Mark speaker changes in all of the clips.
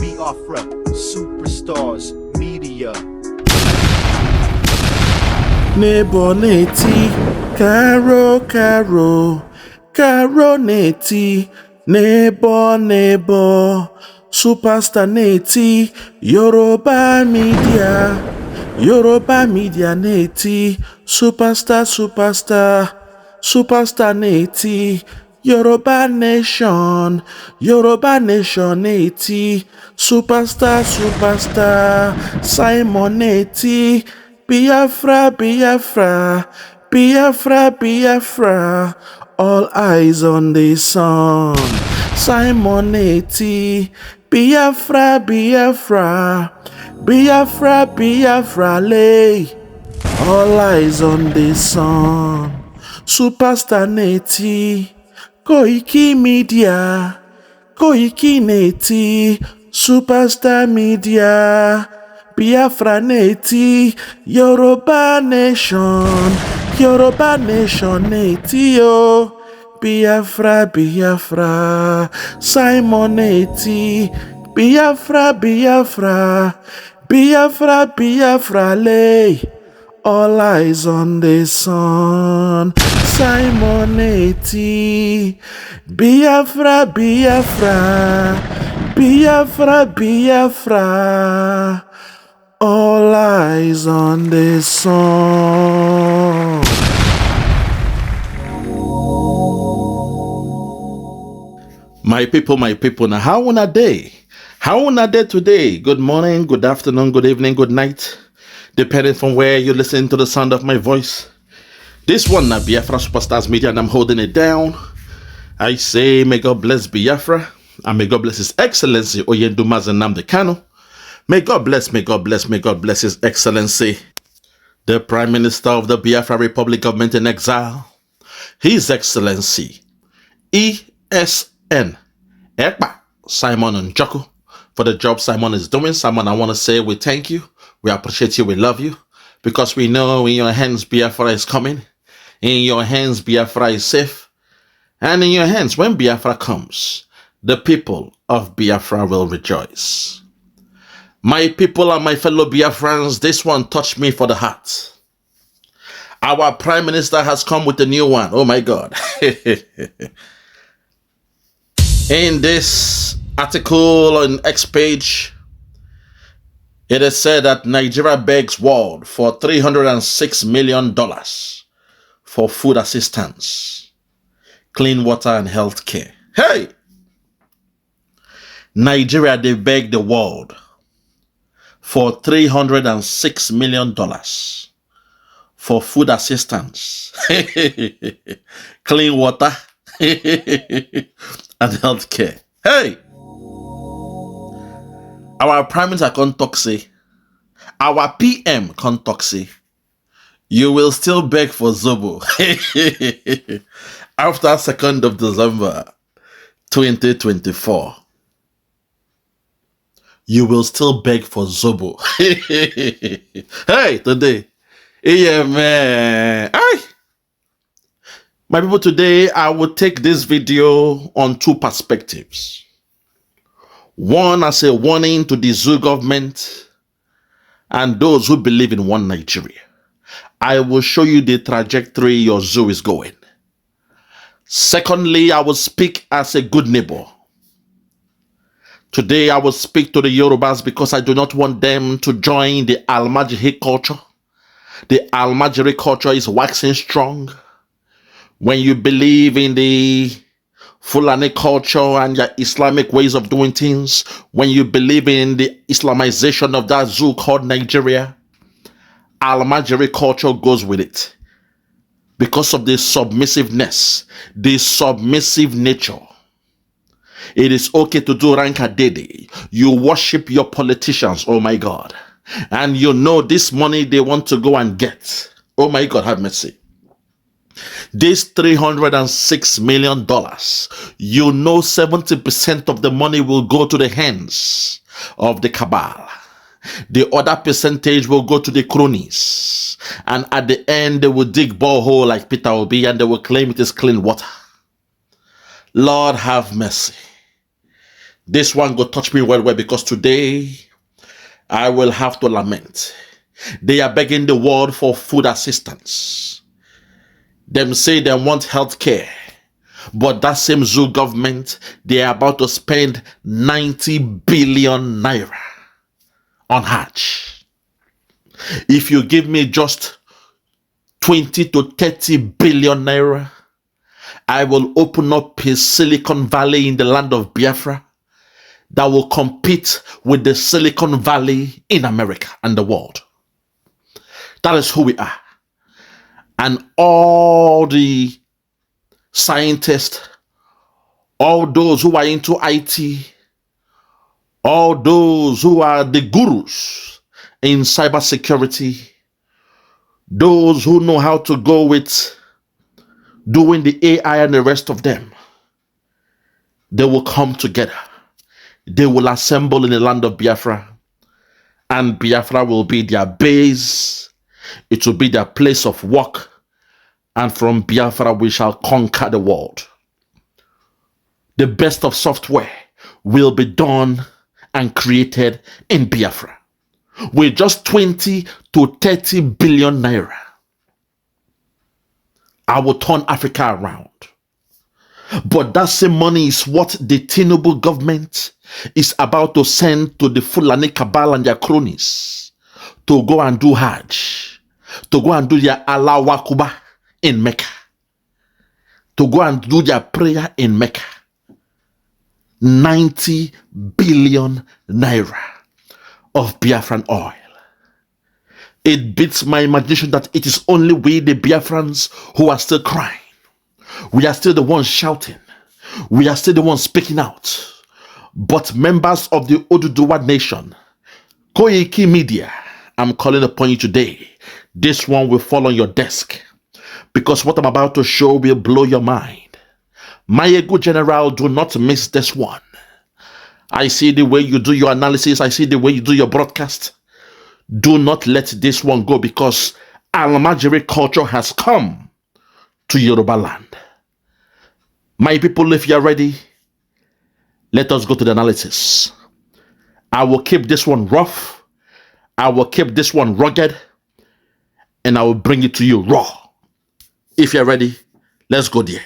Speaker 1: Biafra, superstars, media.
Speaker 2: Nebo neti, caro, caro neti, nebo, superstar neti, Yoruba media neti, superstar neti, Yoruba nation neti, superstar, Simon neti, Biafra, all eyes on the sun. Simon 80, Biafra, lay, all eyes on the sun. Superstar neti, Koiki neti, superstar media, Biafra neti, Yoruba nation neti yo. Biafra, Simon neti, Biafra, lay, all eyes on the sun. Simon neti, Biafra, all eyes on the sun. My people, now how una day? How una day today? Good morning, good afternoon, good evening, good night, depending from where you listen to the sound of my voice. This one na Biafra Superstars Media, and I'm holding it down. I say, may God bless Biafra, and may God bless His Excellency Oyendumazi Nnamdi Kanu. May God bless His Excellency, the Prime Minister of the Biafra Republic Government in Exile, His Excellency ESN Ekpa Simon Njoku, for the job Simon is doing. Simon, I want to say we thank you, we appreciate you, we love you, because we know in your hands Biafra is coming, in your hands Biafra is safe, and in your hands when Biafra comes, the people of Biafra will rejoice. My people and my fellow Biafrans, this one touched me for the heart. Our Prime Minister has come with a new one. Oh my God. In this article on X page, it is said that Nigeria begs world for $306 million for food assistance, clean water and health care. Hey! Nigeria, they beg the world for $306 million for food assistance, clean water, and health care. Hey! Our Prime Minister can't talk say, our PM can't talk say, you will still beg for Zobo after 2nd of December 2024. You will still beg for Zobo. Hey, today. Yeah, man. Hey. My people, today I will take this video on two perspectives. One as a warning to the zoo government and those who believe in one Nigeria. I will show you the trajectory your zoo is going. Secondly, I will speak as a good neighbor. Today, I will speak to the Yorubas because I do not want them to join the Almajiri culture. The Almajiri culture is waxing strong. When you believe in the Fulani culture and your Islamic ways of doing things, when you believe in the Islamization of that zoo called Nigeria, Almajiri culture goes with it. Because of the submissiveness, the submissive nature. It is okay to do ranka dede. You worship your politicians, oh my God. And you know this money they want to go and get. Oh my God, have mercy. This $306 million, you know 70% of the money will go to the hands of the cabal. The other percentage will go to the cronies. And at the end, they will dig borehole like Peter Obi and they will claim it is clean water. Lord have mercy. This one go touch me well because today I will have to lament. They are begging the world for food assistance. Them say they want health care. But that same zoo government, they are about to spend 90 billion naira on Hajj. If you give me just 20 to 30 billion naira, I will open up a Silicon Valley in the land of Biafra that will compete with the Silicon Valley in America and the world. That is who we are. And all the scientists, all those who are into IT, all those who are the gurus in cybersecurity, those who know how to go with doing the AI and the rest of them, they will come together. They will assemble in the land of Biafra, and Biafra will be their base. It will be their place of work, and from Biafra we shall conquer the world. The best of software will be done and created in Biafra with just 20 to 30 billion naira. I will turn Africa around. But that same money is what the Tinubu government is about to send to the Fulani cabal and their cronies to go and do Hajj, to go and do their Allah Wakuba in Mecca, to go and do their prayer in Mecca. 90 billion naira of Biafran oil. It beats my imagination that it is only we, the Biafrans, who are still crying. We are still the ones shouting. We are still the ones speaking out. But members of the Oduduwa nation, Koiki Media, I'm calling upon you today. This one will fall on your desk, because what I'm about to show will blow your mind. My good general, do not miss this one. I see the way you do your analysis. I see the way you do your broadcast. Do not let this one go, because Almajiri culture has come to Yoruba land. My people, if you are ready, let us go to the analysis. I will keep this one rough. I will keep this one rugged. And I will bring it to you raw. If you're ready, let's go there.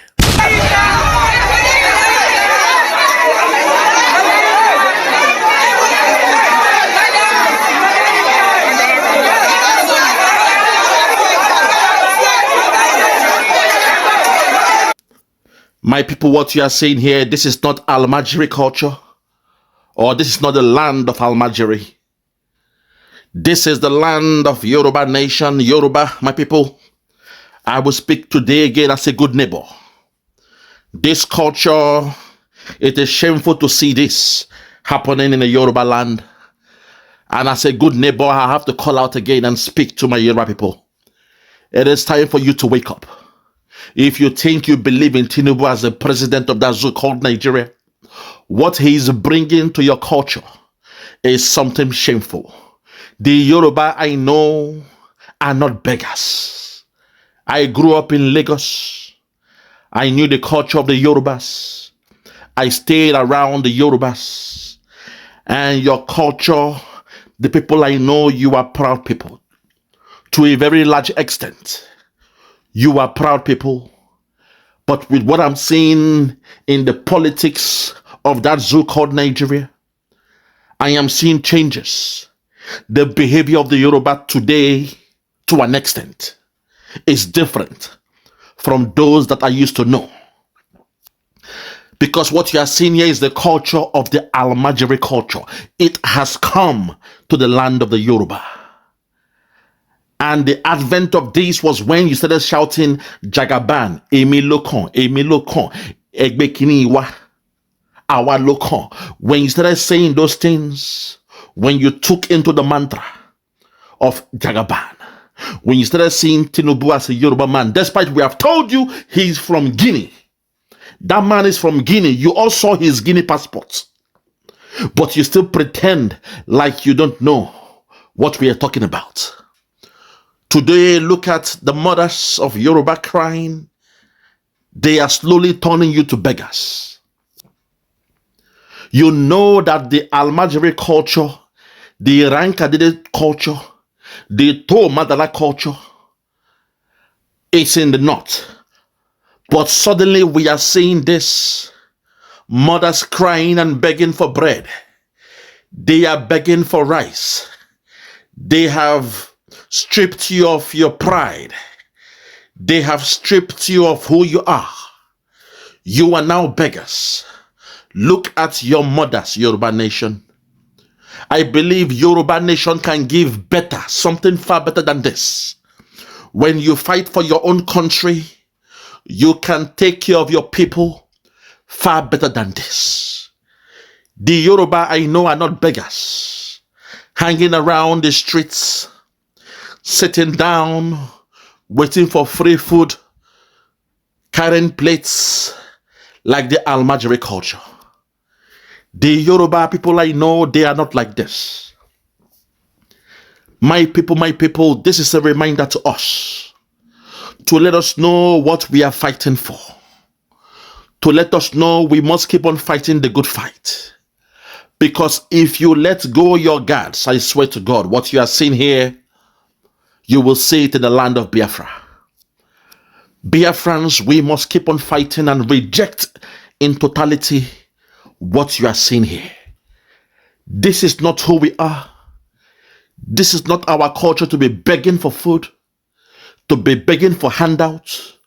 Speaker 2: My people, what you are saying here, this is not Almajiri culture, or this is not the land of Almajiri. This is the land of Yoruba nation. Yoruba, my people, I will speak today again as a good neighbor. This culture, it is shameful to see this happening in the Yoruba land. And as a good neighbor, I have to call out again and speak to my Yoruba people. It is time for you to wake up. If you think you believe in Tinubu as the president of that zoo called Nigeria, what he is bringing to your culture is something shameful. The Yoruba I know are not beggars. I grew up in Lagos. I knew the culture of the Yorubas. I stayed around the Yorubas. And your culture, the people I know, you are proud people. To a very large extent. You are proud people, but with what I'm seeing in the politics of that zoo called Nigeria, I am seeing changes. The behavior of the Yoruba today, to an extent, is different from those that I used to know. Because what you are seeing here is the culture of the Almajiri culture. It has come to the land of the Yoruba. And the advent of this was when you started shouting, Jagaban, Emi Lokon, Egbe Kiniwa, Awa Lokon. When you started saying those things, when you took into the mantra of Jagaban, when you started seeing Tinubu as a Yoruba man, despite we have told you he's from Guinea. That man is from Guinea. You all saw his Guinea passport. But you still pretend like you don't know what we are talking about. Today, look at the mothers of Yoruba crying. They are slowly turning you to beggars. You know that the Almajiri culture, the Rankadede culture, the To Madala culture is in the north. But suddenly we are seeing this. Mothers crying and begging for bread. They are begging for rice. They have stripped you of your pride. They have stripped you of who you are. You are now beggars. Look at your mothers, Yoruba nation. I believe Yoruba nation can give better, something far better than this. When you fight for your own country, you can take care of your people far better than this. The Yoruba I know are not beggars, hanging around the streets, sitting down, waiting for free food, carrying plates like the Almajiri culture. The Yoruba people I know, they are not like this. My people, this is a reminder to us to let us know what we are fighting for. To let us know we must keep on fighting the good fight. Because if you let go your guards, I swear to God, what you are seeing here, you will see it in the land of Biafra. Biafrans, we must keep on fighting and reject in totality what you are seeing here. This is not who we are. This is not our culture to be begging for food, to be begging for handouts,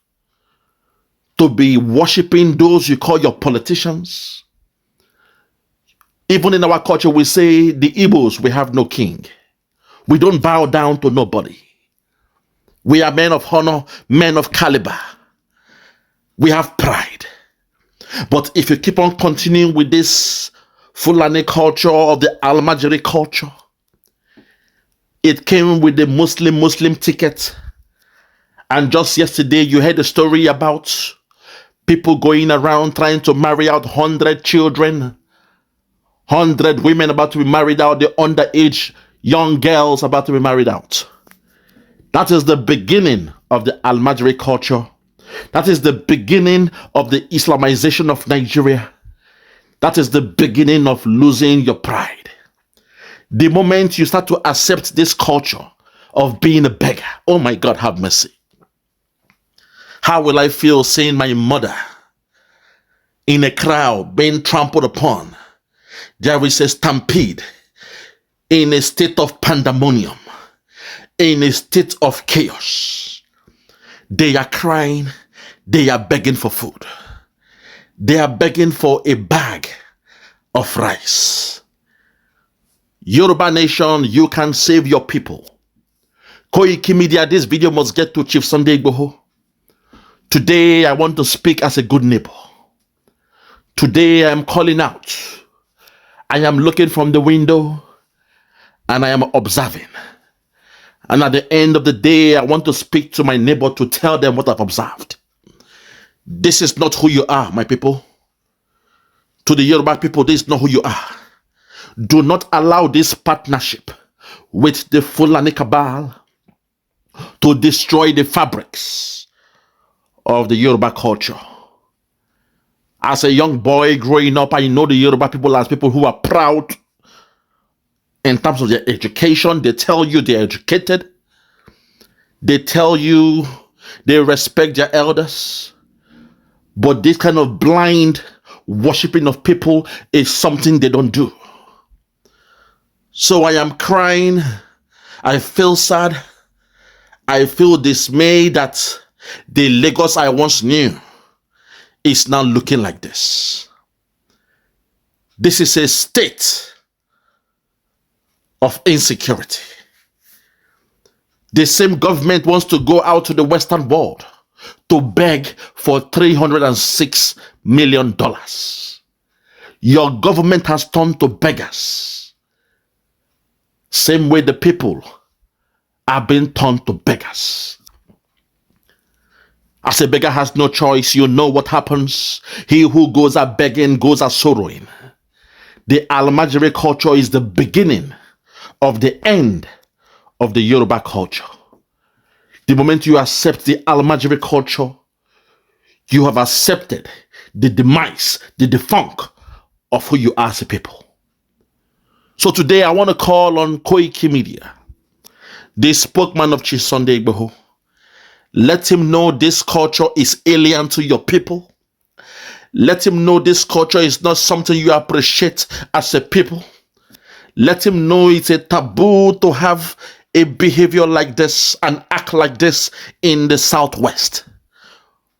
Speaker 2: to be worshiping those you call your politicians. Even in our culture, we say the Igbos, we have no king. We don't bow down to nobody. We are men of honor, men of caliber. We have pride. But if you keep on continuing with this Fulani culture or the Almajiri culture, it came with the Muslim ticket. And just yesterday, you heard a story about people going around trying to marry out 100 children, 100 women about to be married out, the underage young girls about to be married out. That is the beginning of the Almajiri culture. That is the beginning of the Islamization of Nigeria. That is the beginning of losing your pride. The moment you start to accept this culture of being a beggar, oh my God, have mercy. How will I feel seeing my mother in a crowd being trampled upon? There is a stampede, in a state of pandemonium, in a state of chaos. They are crying, they are begging for food. They are begging for a bag of rice. Yoruba nation, you can save your people. Koiki Media, this video must get to Chief Sunday Igboho. Today, I want to speak as a good neighbor. Today, I am calling out. I am looking from the window and I am observing. And at the end of the day, I want to speak to my neighbor to tell them what I've observed. This is not who you are, my people. To the Yoruba people, this is not who you are. Do not allow this partnership with the Fulani cabal to destroy the fabrics of the Yoruba culture. As a young boy growing up, I know the Yoruba people as people who are proud in terms of their education. They tell you they're educated. They tell you they respect their elders. But this kind of blind worshiping of people is something they don't do. So I am crying. I feel sad. I feel dismayed that the Lagos I once knew is now looking like this. This is a state of insecurity. The same government wants to go out to the Western world to beg for $306 million. Your government has turned to beggars. Same way the people are being turned to beggars. As a beggar has no choice, you know what happens. He who goes a begging goes a sorrowing. The Almajiri culture is the beginning of the end of the Yoruba culture. The moment you accept the Almajiri culture, you have accepted the demise, the defunct of who you are as a people. So today I want to call on Koiki Media, the spokesman of Chief Sunday Igboho. Let him know this culture is alien to your people. Let him know this culture is not something you appreciate as a people. Let him know it's a taboo to have a behavior like this and act like this in the Southwest.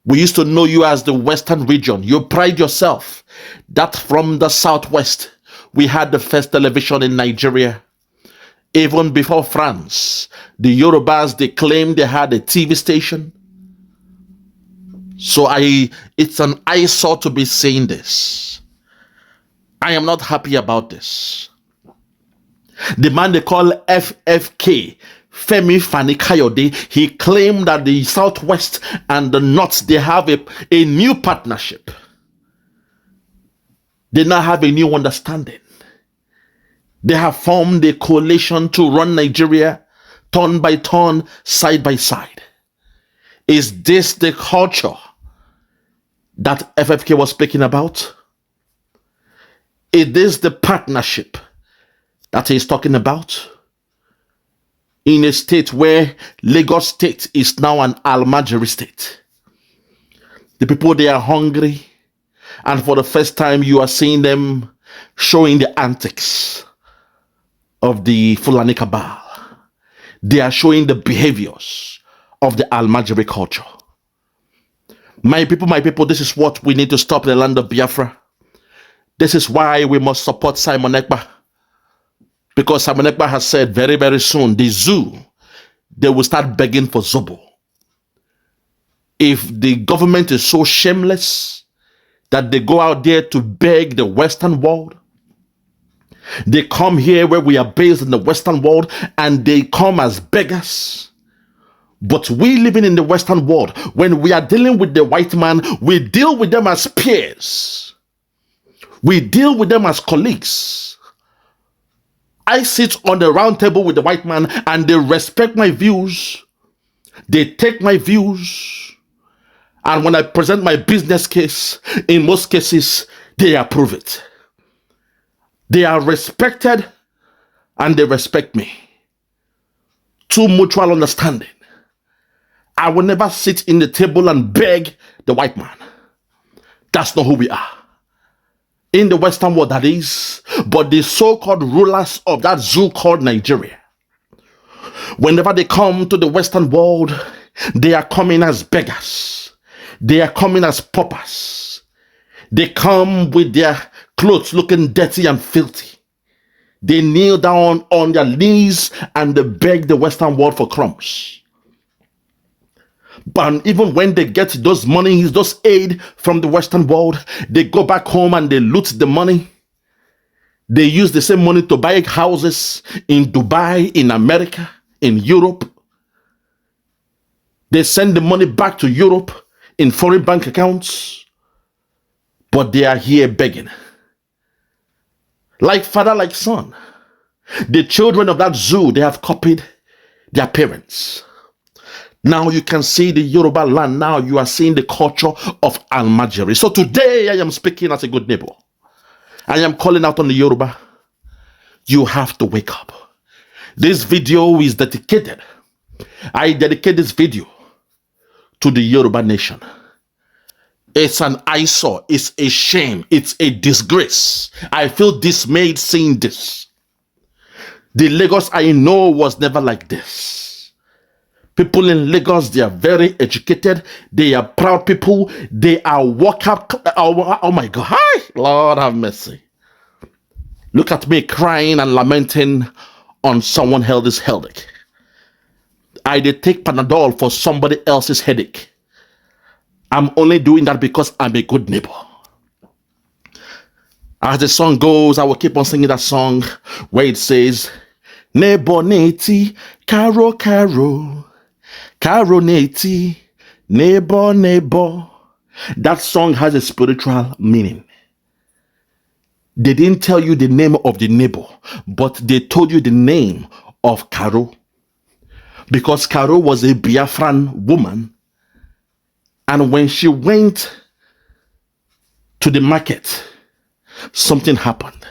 Speaker 2: We used to know you as the Western region. You pride yourself that from the Southwest, we had the first television in Nigeria. Even before France, the Yorubas, they claimed they had a TV station. So it's an eyesore to be saying this. I am not happy about this. The man they call FFK, Femi Fani Kayode, he claimed that the Southwest and the North, they have a new partnership. They now have a new understanding. They have formed a coalition to run Nigeria turn by turn, side by side. Is this the culture that FFK was speaking about? Is this the partnership that he's talking about? In a state where Lagos State is now an Almajiri state. The people, they are hungry. And for the first time, you are seeing them showing the antics of the Fulani cabal. They are showing the behaviors of the Almajiri culture. My people, this is what we need to stop in the land of Biafra. This is why we must support Simon Ekpa. Because Simon Ekpa has said very, very soon, the zoo, they will start begging for Zobo. If the government is so shameless that they go out there to beg the Western world, they come here where we are based in the Western world and they come as beggars. But we living in the Western world, when we are dealing with the white man, we deal with them as peers. We deal with them as colleagues. I sit on the round table with the white man and they respect my views. They take my views. And when I present my business case, in most cases, they approve it. They are respected and they respect me. True mutual understanding. I will never sit in the table and beg the white man. That's not who we are. In the Western world, that is. But the so-called rulers of that zoo called Nigeria, whenever they come to the Western world, they are coming as beggars. They are coming as paupers. They come with their clothes looking dirty and filthy. They kneel down on their knees and they beg the Western world for crumbs. But even when they get those monies, those aid from the Western world, they go back home and they loot the money. They use the same money to buy houses in Dubai, in America, in Europe. They send the money back to Europe in foreign bank accounts. But they are here begging. Like father, like son. The children of that zoo, they have copied their parents. Now you can see the Yoruba land. Now you are seeing the culture of Almajiri. So today I am speaking as a good neighbor. I am calling out on the Yoruba. You have to wake up. This video is dedicated. I dedicate this video to the Yoruba nation. It's an eyesore. It's a shame. It's a disgrace. I feel dismayed seeing this. The Lagos I know was never like this. People in Lagos, they are very educated. They are proud people. They are oh my God. Hi, Lord have mercy. Look at me crying and lamenting on someone else's headache. I did take Panadol for somebody else's headache. I'm only doing that because I'm a good neighbor. As the song goes, I will keep on singing that song where it says, Nebo neti, caro caro, caro neti, nebo nebo. That song has a spiritual meaning. They didn't tell you the name of the neighbor, but they told you the name of Caro. Because Caro was a Biafran woman. And when she went to the market, something happened.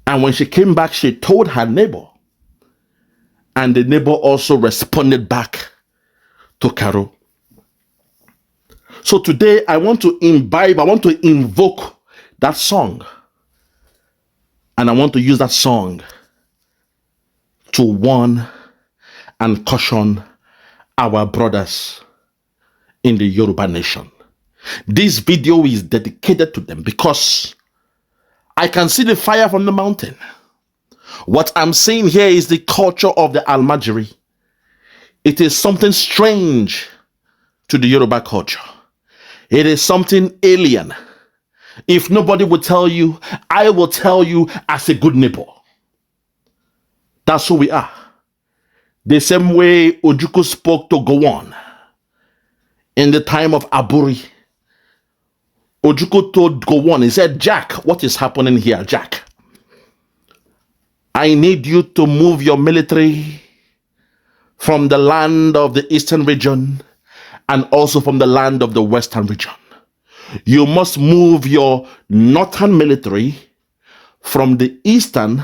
Speaker 2: And when she came back, she told her neighbor. And the neighbor also responded back to Carol. So today I want to imbibe, I want to invoke that song. And I want to use that song to warn and caution our brothers in the Yoruba nation. This video is dedicated to them because I can see the fire from the mountain. What I'm saying here is the culture of the Almajiri. It is something strange to the Yoruba culture. It is something alien. If nobody will tell you, I will tell you as a good neighbor. That's who we are. The same way Ojukwu spoke to Gowon in the time of Aburi. Ojukwu told Gowon, he said, Jack, what is happening here, Jack? I need you to move your military from the land of the eastern region and also from the land of the western region. You must move your northern military from the eastern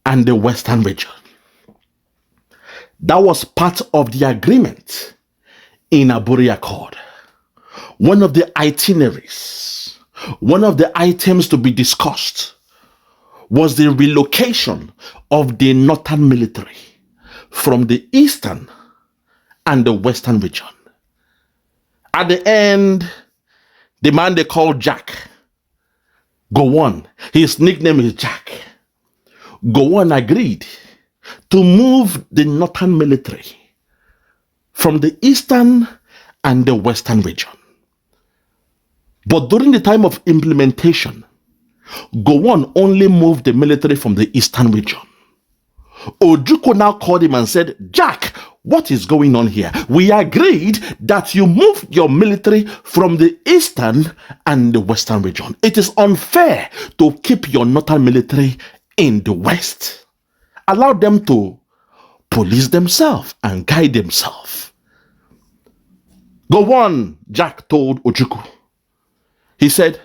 Speaker 2: and the western region. That was part of the agreement in Aburi Accord. One of the itineraries, one of the items to be discussed was the relocation of the northern military from the eastern and the western region. At the end, the man they called Jack, Gowon, his nickname is Jack. Gowon agreed to move the northern military from the eastern and the western region. But during the time of implementation, Gowon only moved the military from the eastern region. Ojukwu now called him and said, Jack, what is going on here? We agreed that you move your military from the eastern and the western region. It is unfair to keep your northern military in the west. Allow them to police themselves and guide themselves. Gowon, Jack told Ojukwu. He said,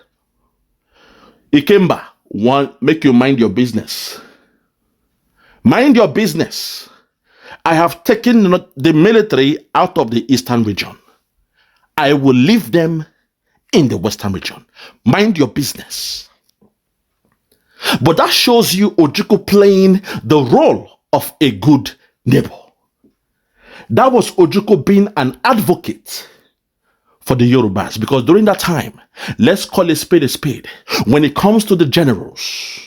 Speaker 2: Ikemba, make you mind your business. Mind your business. I have taken the military out of the eastern region. I will leave them in the western region. Mind your business. But that shows you Ojukwu playing the role of a good neighbor. That was Ojukwu being an advocate for the Yorubas, because during that time, let's call a spade, when it comes to the generals,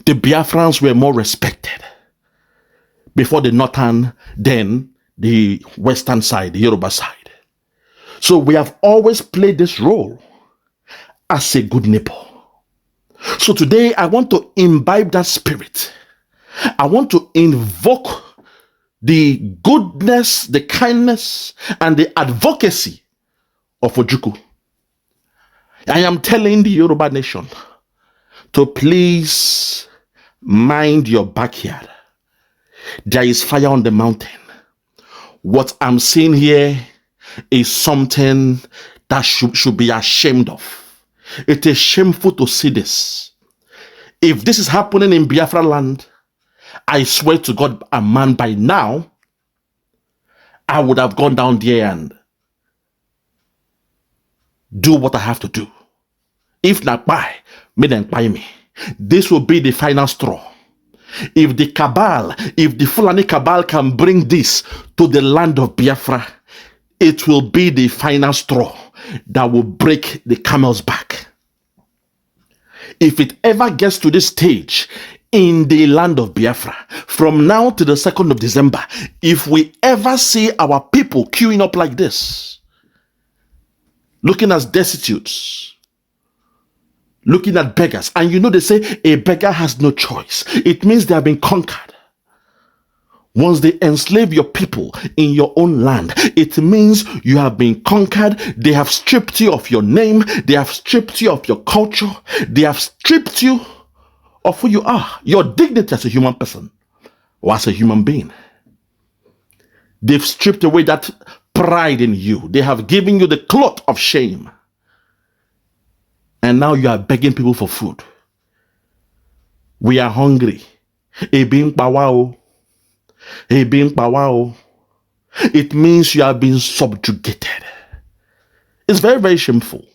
Speaker 2: the Biafrans were more respected before the northern, then the western side, the Yoruba side. So we have always played this role as a good neighbor. So today I want to imbibe that spirit. I want to invoke the goodness, the kindness, and the advocacy of Ojukwu. I am telling the Yoruba nation to please mind your backyard. There is fire on the mountain. What I'm seeing here is something that should be ashamed of. It is shameful to see this. If this is happening in Biafra land, I swear to God, a man, by now, I would have gone down there and do what I have to do. If not buy, may then buy me. This will be the final straw. If the cabal, if the Fulani cabal can bring this to the land of Biafra, it will be the final straw that will break the camel's back. If it ever gets to this stage in the land of Biafra, from now to the 2nd of December, if we ever see our people queuing up like this, looking as destitutes, looking at beggars, and you know they say a beggar has no choice. It means they have been conquered. Once they enslave your people in your own land, it means you have been conquered. They have stripped you of your name. They have stripped you of your culture. They have stripped you of who you are, your dignity as a human person or as a human being. They've stripped away that pride in you. They have given you the cloth of shame. And now you are begging people for food. We are hungry. Ebin pawao. Ebin pawao. It means you are being subjugated. It's very, very shameful.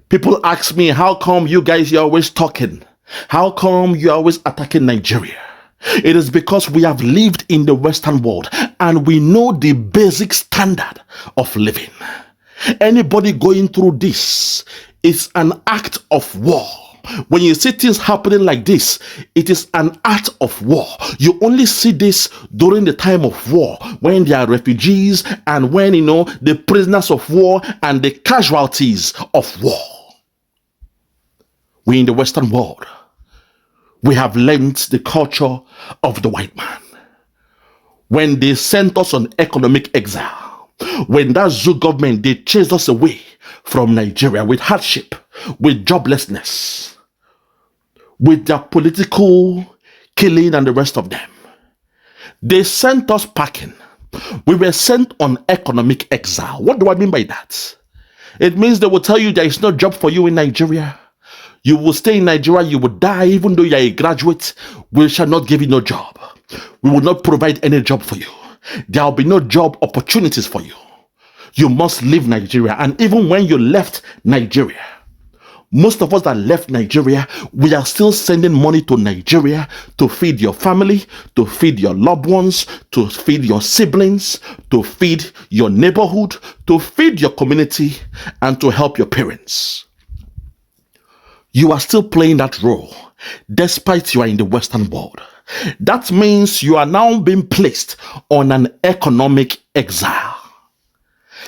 Speaker 2: People ask me, how come you guys are always talking? How come you're always attacking Nigeria? It is because we have lived in the Western world and we know the basic standard of living. Anybody going through this is an act of war. When you see things happening like this, it is an act of war. You only see this during the time of war, when there are refugees and when, the prisoners of war and the casualties of war. We in the Western world, we have learned the culture of the white man. When they sent us on economic exile, when that zoo government, they chased us away from Nigeria with hardship, with joblessness, with their political killing and the rest of them. They sent us packing. We were sent on economic exile. What do I mean by that? It means they will tell you there is no job for you in Nigeria. You will stay in Nigeria, you will die, even though you are a graduate. We shall not give you no job. We will not provide any job for you. There will be no job opportunities for you. You must leave Nigeria. And even when you left Nigeria, most of us that left Nigeria, we are still sending money to Nigeria to feed your family, to feed your loved ones, to feed your siblings, to feed your neighborhood, to feed your community, and to help your parents. You are still playing that role, despite you are in the Western world. That means you are now being placed on an economic exile.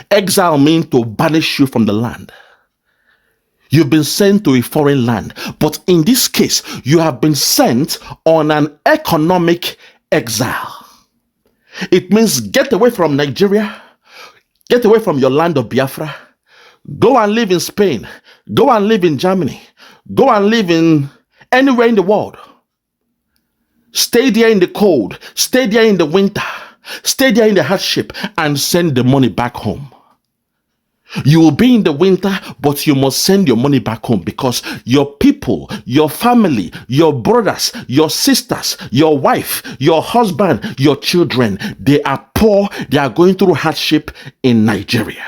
Speaker 2: Exile means to banish you from the land. You've been sent to a foreign land, but in this case, you have been sent on an economic exile. It means get away from Nigeria, get away from your land of Biafra, go and live in Spain, go and live in Germany, go and live in anywhere in the world. Stay there in the cold, stay there in the winter, stay there in the hardship, and send the money back home. You will be in the winter, but you must send your money back home because your people, your family, your brothers, your sisters, your wife, your husband, your children, they are poor, they are going through hardship in Nigeria.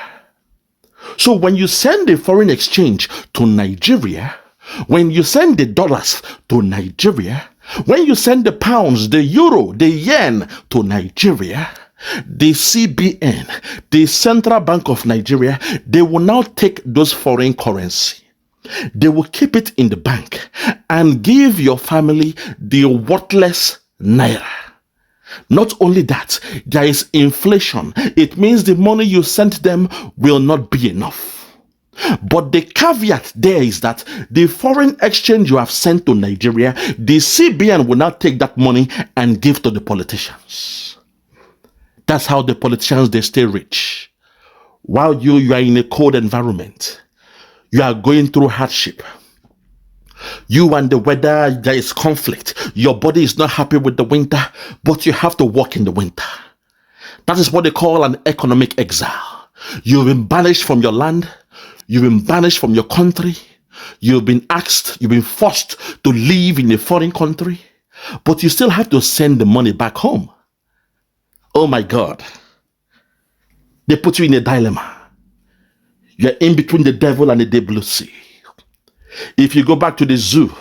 Speaker 2: So when you send the foreign exchange to Nigeria, when you send the dollars to Nigeria, when you send the pounds, the euro, the yen to Nigeria, the CBN, the Central Bank of Nigeria, they will now take those foreign currency. They will keep it in the bank and give your family the worthless naira. Not only that, there is inflation. It means the money you sent them will not be enough. But the caveat there is that the foreign exchange you have sent to Nigeria, the CBN will now take that money and give to the politicians. That's how the politicians, they stay rich. While you are in a cold environment, you are going through hardship. You and the weather, there is conflict. Your body is not happy with the winter, but you have to work in the winter. That is what they call an economic exile. You've been banished from your land. You've been banished from your country. You've been forced to live in a foreign country, but you still have to send the money back home. Oh my God. They put you in a dilemma. You're in between the devil and the deep blue sea. If you go back to the zoo,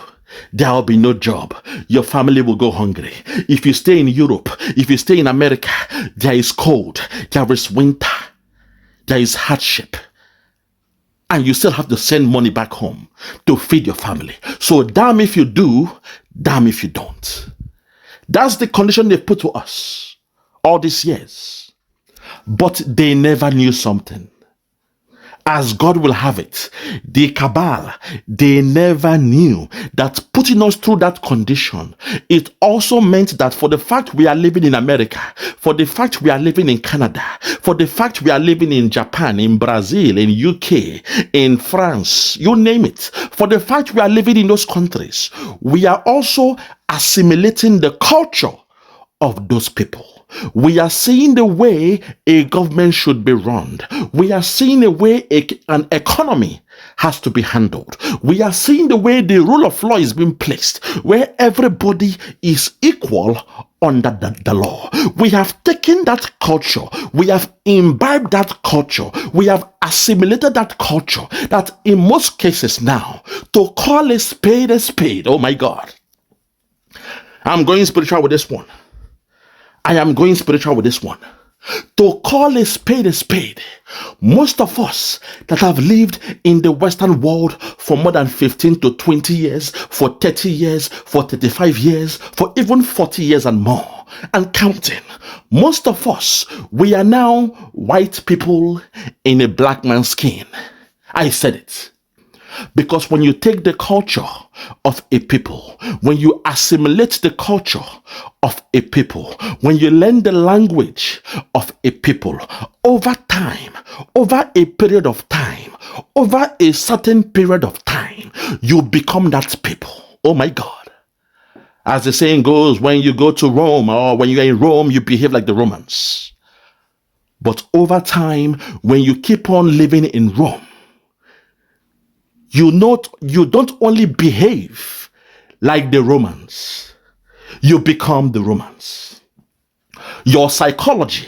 Speaker 2: there will be no job. Your family will go hungry. If you stay in Europe, if you stay in America, there is cold, there is winter, there is hardship. And you still have to send money back home to feed your family. So damn if you do, damn if you don't. That's the condition they put to us all these years. But they never knew something. As God will have it, the cabal, they never knew that putting us through that condition, it also meant that for the fact we are living in America, for the fact we are living in Canada, for the fact we are living in Japan, in Brazil, in UK, in France, you name it, for the fact we are living in those countries, we are also assimilating the culture of those people. We are seeing the way a government should be run. We are seeing the way an economy has to be handled. We are seeing the way the rule of law is being placed, where everybody is equal under the law. We have taken that culture, we have imbibed that culture, we have assimilated that culture, that in most cases now, to call a spade, oh my God. I'm going spiritual with this one. I am going spiritual with this one. To call a spade, most of us that have lived in the Western world for more than 15 to 20 years, for 30 years, for 35 years, for even 40 years and more, and counting, most of us, we are now white people in a black man's skin. I said it. Because when you take the culture of a people, when you assimilate the culture of a people, when you learn the language of a people, over time, over a period of time, over a certain period of time, you become that people. Oh my God. As the saying goes, when you go to Rome or when you're in Rome, you behave like the Romans. But over time, when you keep on living in Rome, you don't only behave like the Romans, you become the Romans. Your psychology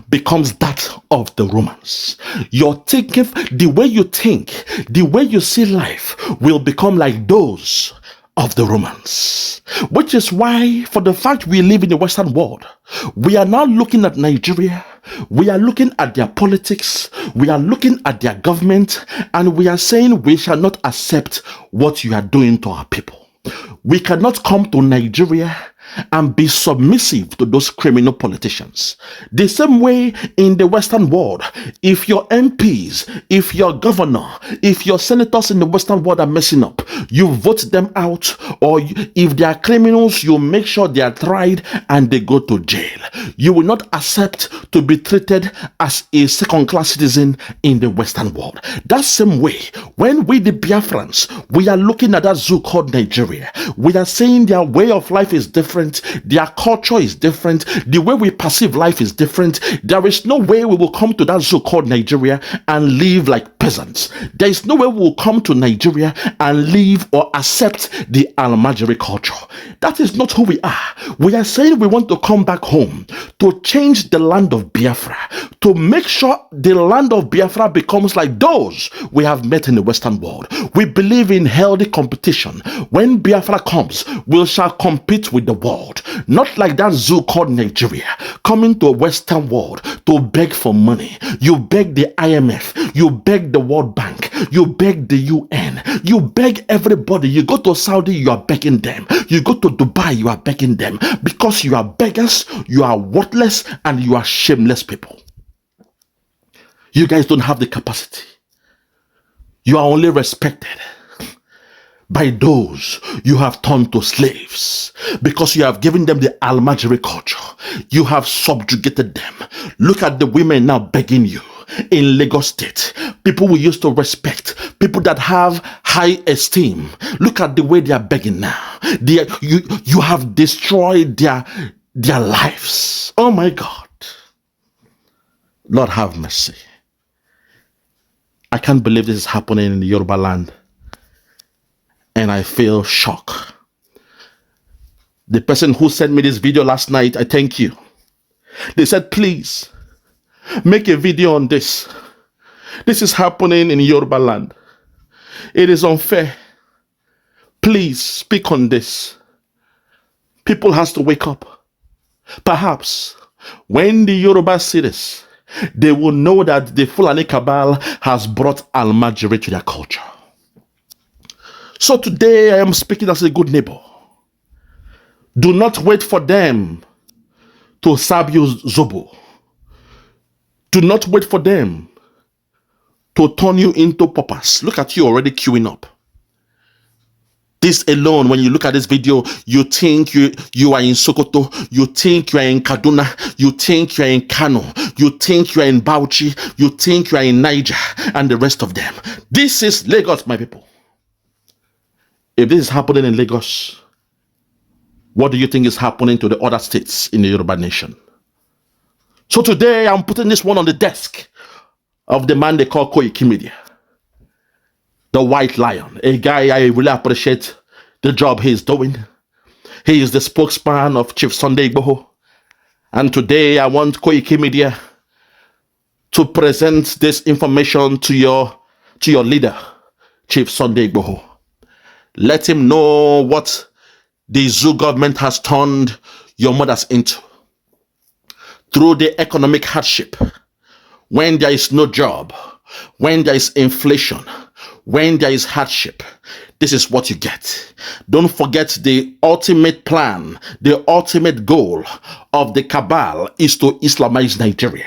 Speaker 2: becomes that of the Romans. Your thinking, the way you think, the way you see life will become like those of the Romans. Which is why, for the fact we live in the Western world, we are now looking at Nigeria, we are looking at their politics, we are looking at their government, and we are saying we shall not accept what you are doing to our people. We cannot come to Nigeria and be submissive to those criminal politicians. The same way in the Western world, if your MPs, if your governor, if your senators in the Western world are messing up, you vote them out, or if they are criminals, you make sure they are tried and they go to jail. You will not accept to be treated as a second-class citizen in the Western world. That same way, when we the Biafrans, we are looking at that zoo called Nigeria, we are saying their way of life is different, their culture is different, the way we perceive life is different. There is no way we will come to that zoo called Nigeria and live like peasants. There is no way we will come to Nigeria and live or accept the Almajiri culture. That is not who we are. We are saying we want to come back home to change the land of Biafra, to make sure the land of Biafra becomes like those we have met in the Western world. We believe in healthy competition. When Biafra comes, we shall compete with the world. Not like that zoo called Nigeria, coming to a Western world to beg for money. You beg the IMF, you beg the World Bank, you beg the UN, you beg everybody. You go to Saudi, you are begging them. You go to Dubai, you are begging them, because you are beggars, you are worthless, and you are shameless people. You guys don't have the capacity. You are only respected by those you have turned to slaves, because you have given them the Almajiri culture. You have subjugated them. Look at the women now begging you in Lagos State. People we used to respect, people that have high esteem. Look at the way they are begging now. You have destroyed their lives. Oh my God. Lord have mercy. I can't believe this is happening in the Yoruba land. And I feel shock. The person who sent me this video last night, I thank you. They said, please, make a video on this. This is happening in Yoruba land. It is unfair. Please speak on this. People has to wake up. Perhaps when the Yoruba see this, they will know that the FULANl cabal has brought Almajiri to their culture. So today I am speaking as a good neighbor. Do not wait for them to serve you zobo. Do not wait for them to turn you into paupers. Look at you already queuing up. This alone, when you look at this video, you think you are in Sokoto, you think you are in Kaduna, you think you are in Kano, you think you are in Bauchi, you think you are in Niger, and the rest of them. This is Lagos, my people. If this is happening in Lagos, what do you think is happening to the other states in the Yoruba nation? So today, I'm putting this one on the desk of the man they call Koiki Media. the white lion, a guy I really appreciate the job he's doing. He is the spokesman of Chief Sunday Igboho. And today I want Koiki Media to present this information to your leader, Chief Sunday Igboho. Let him know what the zoo government has turned your mothers into. Through the economic hardship, when there is no job, when there is inflation, when there is hardship, this is what you get. Don't forget the ultimate plan, the ultimate goal of the cabal is to Islamize Nigeria.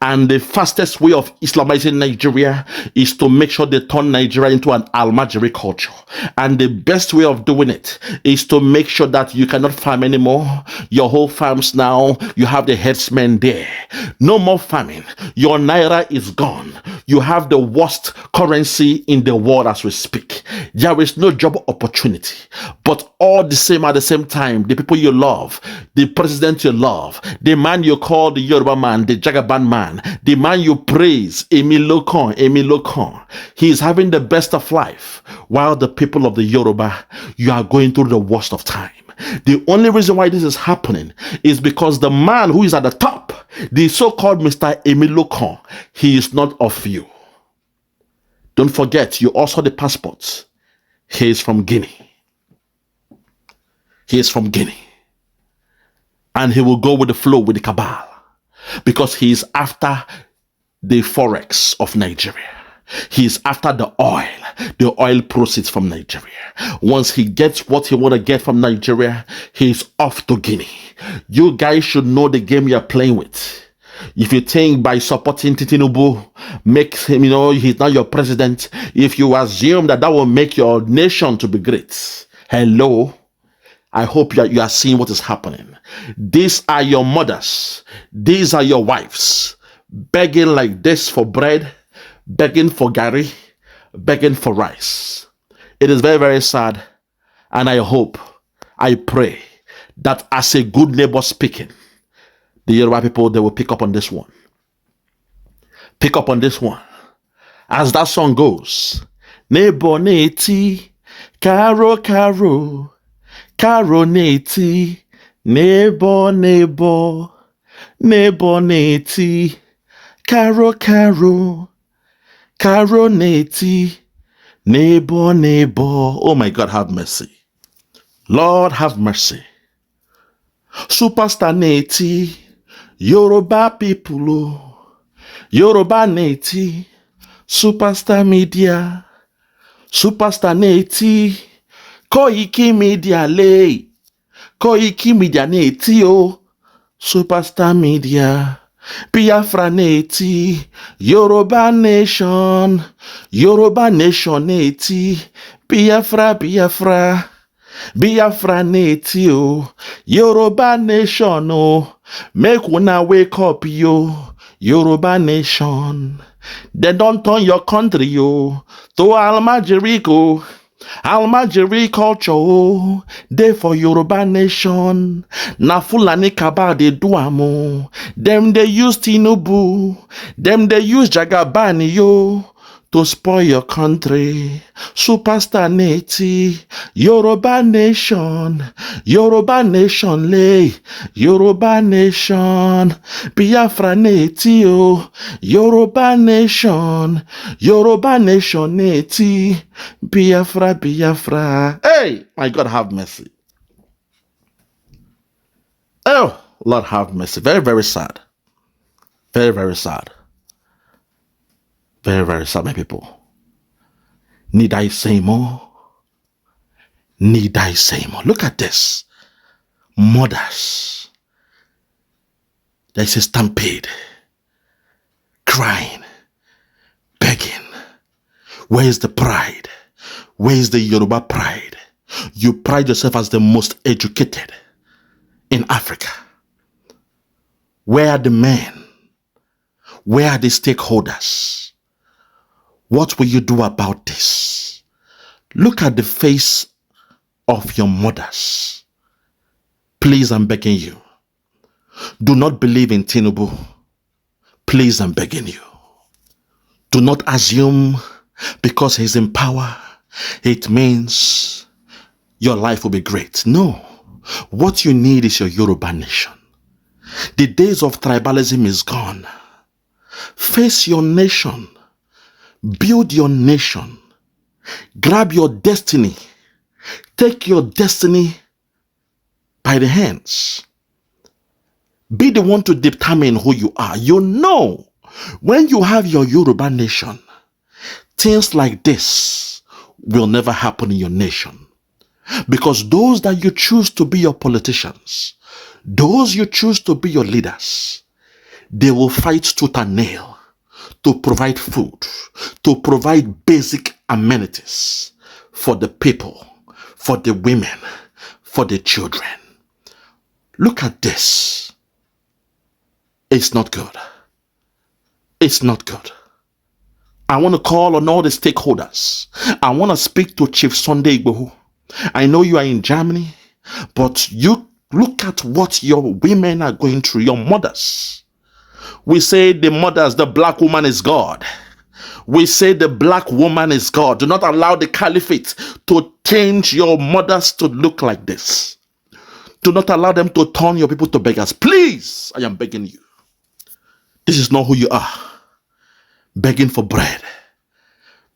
Speaker 2: And the fastest way of Islamizing Nigeria is to make sure they turn Nigeria into an Almajiri culture. And the best way of doing it is to make sure that you cannot farm anymore. Your whole farms now, you have the headsmen there. No more farming. Your naira is gone. You have the worst currency in the world as we speak. There is no job opportunity. But all the same, at the same time, the people you love, the president you love, the man you call the Yoruba man, the Jagaban man, the man you praise, Emile Lokon, he is having the best of life, while the people of the Yoruba, you are going through the worst of time. The only reason why this is happening is because the man who is at the top, the so-called Mr. Emile Lokon, he is not of you. Don't forget, you also the passports. He is from Guinea. He is from Guinea. And he will go with the flow with the cabal because he is after the forex of Nigeria. He is after the oil proceeds from Nigeria. Once he gets what he want to get from Nigeria, he is off to Guinea. You guys should know the game you are playing with. If you think by supporting Tinubu makes him, he's not your president, if you assume that will make your nation to be great, hello, I hope you are seeing what is happening. These are your mothers. These are your wives begging like this for bread, begging for gari, begging for rice. It is very, very sad. And I pray that as a good neighbor speaking, the Yoruba people, they will pick up on this one. Pick up on this one. As that song goes, Nebo neti, karo karo, karo neti, nebo nebo, nebo neti, karo karo, karo neti, nebo nebo. Oh my God, have mercy. Lord, have mercy. Superstar neti, Yoruba people, Yoruba neti, superstar media, superstar neti, Koiki Media lay, Koiki Media neti superstar media, Biafra neti, Yoruba nation neti, Biafra. Biafra neti Yoruba nation make una wake up Yoruba nation. They don't turn your country to Almajiri Almajiri culture they for Yoruba nation. Na Fulani cabal they do amo. Them they use Tinubu. Them they use Jagabani to spoil your country. Superstar neti, Yoruba nation lay, Yoruba nation, Biafra neti Yoruba nation neti, Biafra. Hey, my God, have mercy. Oh, Lord, have mercy. Very, very sad. Very, very sad. Very, very sad, my people. Need I say more? Need I say more? Look at this. Mothers. There's a stampede. Crying. Begging. Where is the pride? Where is the Yoruba pride? You pride yourself as the most educated in Africa. Where are the men? Where are the stakeholders? What will you do about this? Look at the face of your mothers. Please, I'm begging you. Do not believe in Tinubu. Please, I'm begging you. Do not assume because he's in power, it means your life will be great. No. What you need is your Yoruba nation. The days of tribalism is gone. Face your nation. Build your nation. Grab your destiny. Take your destiny by the hands. Be the one to determine who you are. You know, when you have your Yoruba nation, things like this will never happen in your nation. Because those that you choose to be your politicians, those you choose to be your leaders, they will fight tooth and nail to provide food, to provide basic amenities for the people, for the women, for the children. Look at this. It's not good. It's not good. I want to call on all the stakeholders. I want to speak to Chief Sunday Igboho. I know you are in Germany, but you look at what your women are going through, your mothers. We say the mothers, the black woman is God. We say the black woman is God. Do not allow the caliphate to change your mothers to look like this. Do not allow them to turn your people to beggars. Please, I am begging you. This is not who you are. Begging for bread.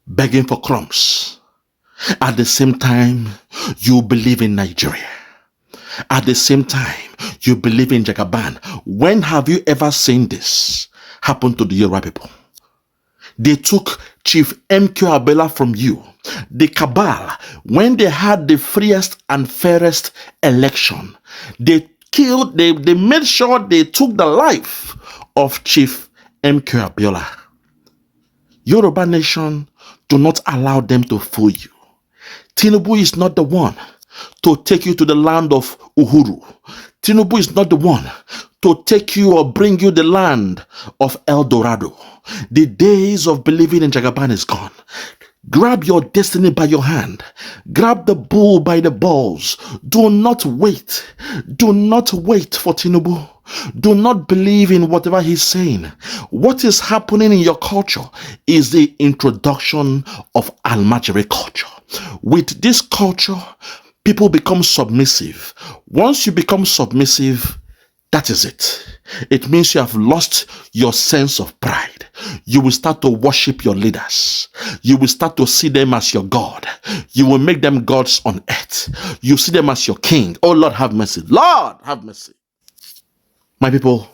Speaker 2: Begging for crumbs. At the same time, you believe in Nigeria. At the same time, you believe in Jagaban. When have you ever seen this happen to the Yoruba people? They took Chief M.Q. Abela from you. The cabal, when they had the freest and fairest election, they made sure they took the life of Chief M.Q. Abela. Yoruba nation, do not allow them to fool you. Tinubu is not the one to take you to the land of Uhuru. Tinubu is not the one to take you or bring you the land of El Dorado. The days of believing in Jagaban is gone. Grab your destiny by your hand. Grab the bull by the balls. Do not wait. Do not wait for Tinubu. Do not believe in whatever he's saying. What is happening in your culture is the introduction of Almajiri culture. With this culture, people become submissive. Once you become submissive, that is it. It means you have lost your sense of pride. You will start to worship your leaders. You will start to see them as your God. You will make them gods on earth. You see them as your king. Oh Lord, have mercy. Lord, have mercy. My people,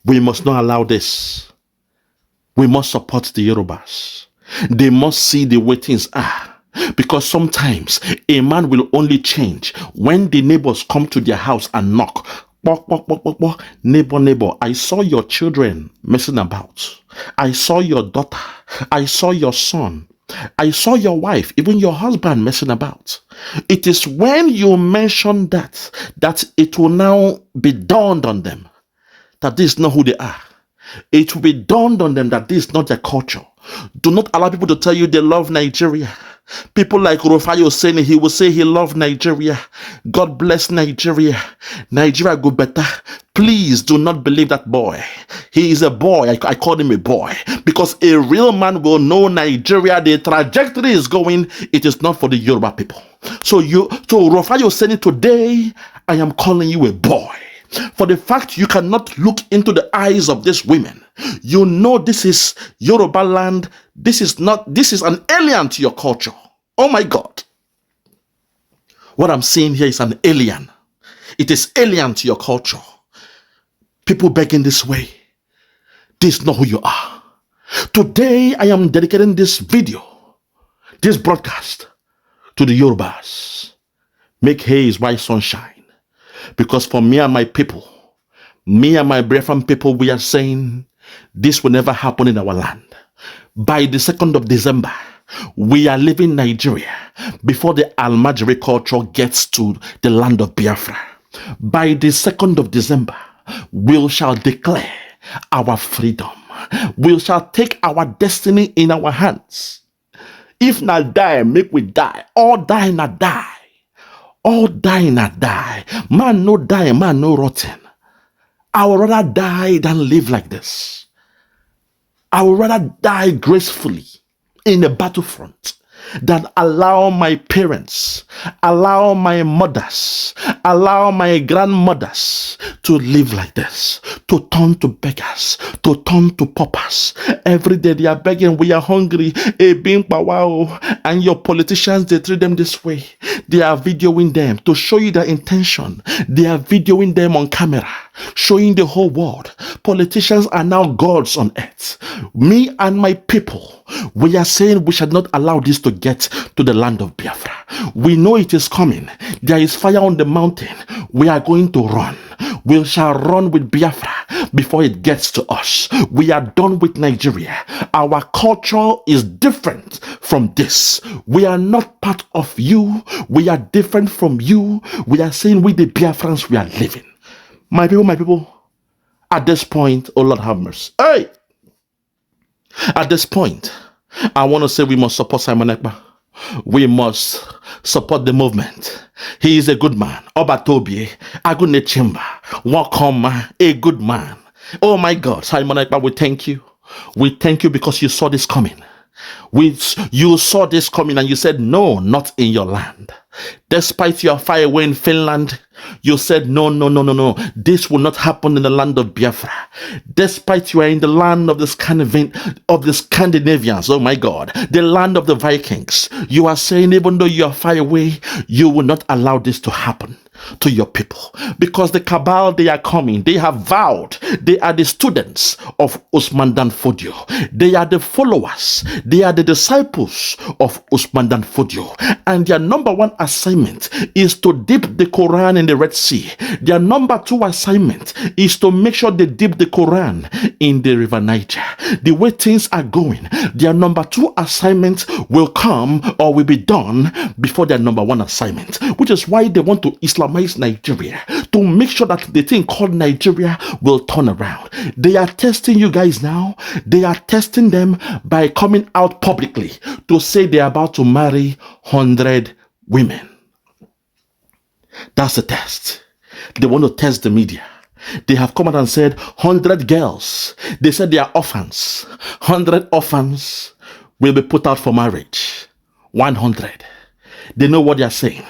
Speaker 2: we must not allow this. We must support the Yorubas. They must see the way things are. Because sometimes a man will only change when the neighbors come to their house and knock. Neighbor, neighbor, I saw your children messing about. I saw your daughter. I saw your son. I saw your wife, even your husband messing about. It is when you mention that it will now be dawned on them that this is not who they are. It will be dawned on them that this is not their culture. Do not allow people to tell you they love Nigeria. People like Rufayo saying he will say he loves Nigeria. God bless Nigeria. Nigeria go better. Please do not believe that boy. He is a boy. I call him a boy. Because a real man will know Nigeria. The trajectory is going. It is not for the Yoruba people. So Rufayo saying today, I am calling you a boy. For the fact you cannot look into the eyes of these women, you know this is Yoruba land. This is an alien to your culture. Oh my God. What I'm seeing here is an alien. It is alien to your culture. People begging this way. This is not who you are. Today I am dedicating this video, this broadcast, to the Yorubas. Make hay is white sunshine. Because for me and my people, me and my Biafran people, we are saying this will never happen in our land. By the 2nd of December, we are leaving Nigeria before the Almajiri culture gets to the land of Biafra. By the 2nd of December, we shall declare our freedom. We shall take our destiny in our hands. If not die, make we die. All die, not die. All die, not die. Man no die, man no rotten. I would rather die than live like this. I would rather die gracefully in the battlefront that allow my parents, allow my mothers, allow my grandmothers to live like this, to turn to beggars, to turn to paupers. Every day they are begging, we are hungry, and your politicians, they treat them this way. They are videoing them to show you their intention. They are videoing them on camera, showing the whole world. Politicians are now gods on earth. Me and my people, we are saying we shall not allow this to get to the land of Biafra. We know it is coming. There is fire on the mountain. We are going to run. We shall run with Biafra before it gets to us. We are done with Nigeria. Our culture is different from this. We are not part of you. We are different from you. We are saying we the Biafrans, we are living. My people, at this point, oh Lord have mercy. Hey! At this point, I want to say we must support Simon Ekpa. We must support the movement. He is a good man. Obatobi, Agune Chimba, Wakoma, a good man. Oh my God, Simon Ekpa, we thank you. We thank you because you saw this coming. You saw this coming and you said, no, not in your land. Despite your fire away in Finland, you said, no. This will not happen in the land of Biafra. Despite you are in the land of the Scandinavians, oh my God, the land of the Vikings, you are saying, even though you are far away, you will not allow this to happen to your people, because the cabal, they are coming. They have vowed. They are the students of Usman Dan Fodio. They are the followers. They are the disciples of Usman Dan Fodio, and their number one assignment is to dip the Quran in the Red Sea. Their number two assignment is to make sure they dip the Quran in the River Niger. The way things are going, their number two assignment will come or will be done before their number one assignment, which is why they want to Islamize Nigeria, to make sure that the thing called Nigeria will turn around. They are testing you guys now. They are testing them by coming out publicly to say they are about to marry 100 women. That's a test. They want to test the media. They have come out and said 100 girls. They said they are orphans. 100 orphans will be put out for marriage. 100. They know what they are saying.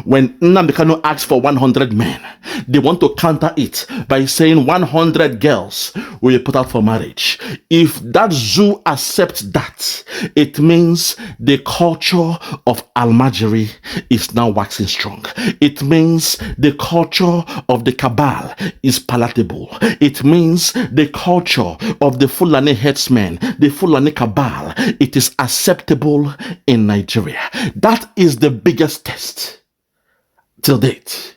Speaker 2: When Nnamdi Kanu asks for 100 men, they want to counter it by saying 100 girls will be put out for marriage. If that zoo accepts that, it means the culture of Almajiri is now waxing strong. It means the culture of the cabal is palatable. It means the culture of the Fulani headsmen, the Fulani cabal, it is acceptable in Nigeria. That is the biggest test till date.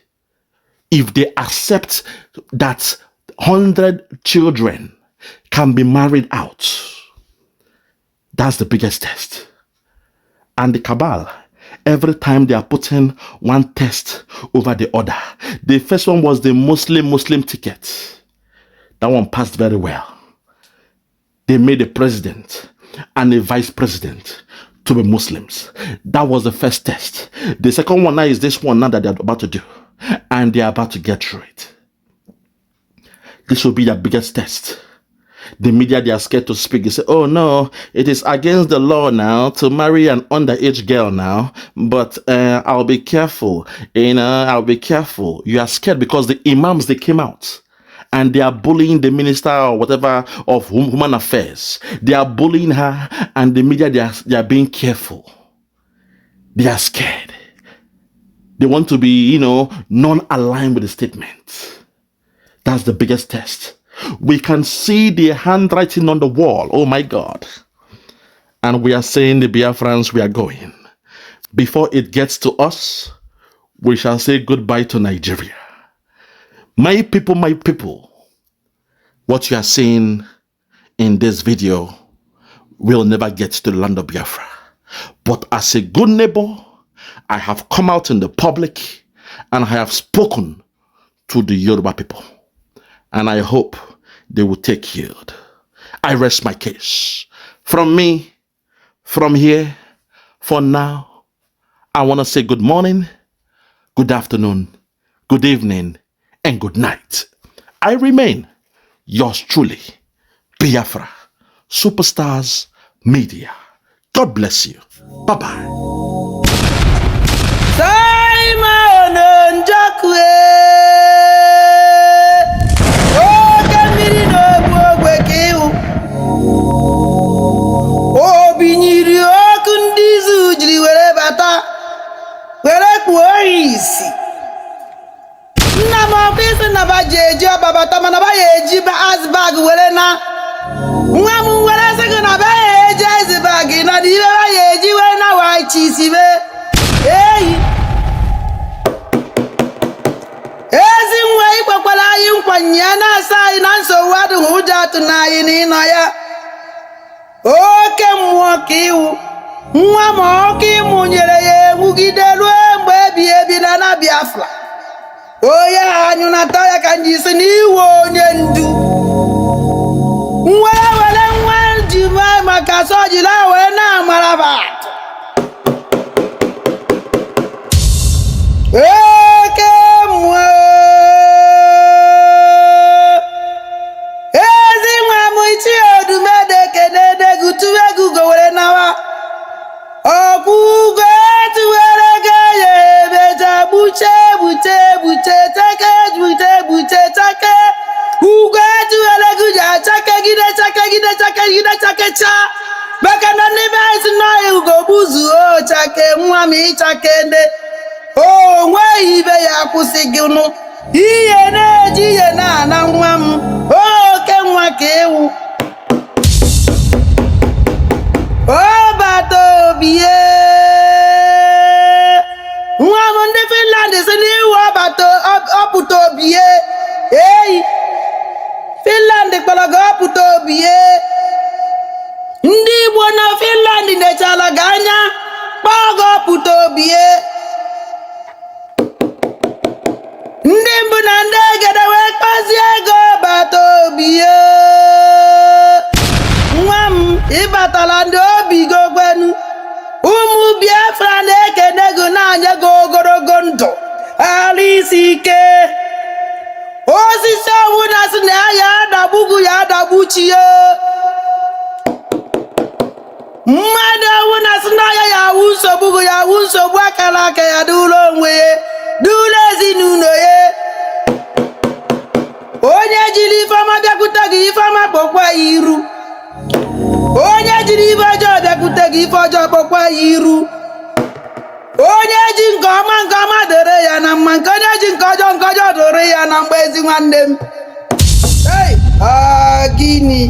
Speaker 2: If they accept that 100 children can be married out, that's the biggest test. And the cabal, every time they are putting one test over the other. The first one was the Muslim ticket. That one passed very well. They made a president and a vice president to be Muslims. That was the first test. The second one now is this one now that they're about to do. And they're about to get through it. This will be their biggest test. The media, they are scared to speak. They say, oh no, it is against the law now to marry an underage girl now. But I'll be careful. I'll be careful. You are scared because the imams, they came out. And they are bullying the minister or whatever of human affairs. They are bullying her, and the media, they are being careful. They are scared. They want to be, non-aligned with the statement. That's the biggest test. We can see the handwriting on the wall. Oh my God. And we are saying, the Biafrans, we are going. Before it gets to us, we shall say goodbye to Nigeria. My people, what you are seeing in this video will never get to the land of Biafra. But as a good neighbor, I have come out in the public and I have spoken to the Yoruba people. And I hope they will take heed. I rest my case. From me, from here, for now, I want to say good morning, good afternoon, good evening, and good night. I remain yours truly, Biafra, Superstars Media. God bless you. Bye-bye.
Speaker 3: Biafra. Oh yeah, you na taya kanji sini wo nyendu. Wala jima makaso jila wena maraba. Eke mwa. Ezi mwa muichi odumede kenede gutuwe gugo wale nawa. Okugo tuwele geye beja buche take ugo tuwele guja chake cha baka na nibe isi na ugo buzu o chake mwami chake nde o nwe ibe ya kusigunu iye na ejiye na mwam o ke nwa ke ewu o bato biye nwa ndị Finland si n'iwu ọbato ọpụta obiye eyi Finland kpọrọ ọpụta obiye ndị Igbo na Finland nechala gị anya kpọọ ọpụta obiye ndị mbụ na ndị egede wee kpazie ego ọbata obiye nwa m ịbatala ndị obi go gwenu ụmụ Biafra na-ekene gị na-anya gị ogologo ndụ ala isi ike osisi ọnwụ na sị na ya adagbugu ya adagbuchi ya mmadụ ọnwụ na sị na ya awụ nsogbu gị ya awụ nsogbu akara aka ya dụrụ onwe ya dụrụ ezinụlọ ya onye jiri ifeọma bịakwute gị ifeọma kpọkwa ya iru onye jiri ife ọjọọ bịakwute gị ife ọjọọ kpọkwa ya iru onye ji nke ọma dore ya na mma nke onye ji nke ọjọọ dore ya na mgbe ezi nwanne m gịnị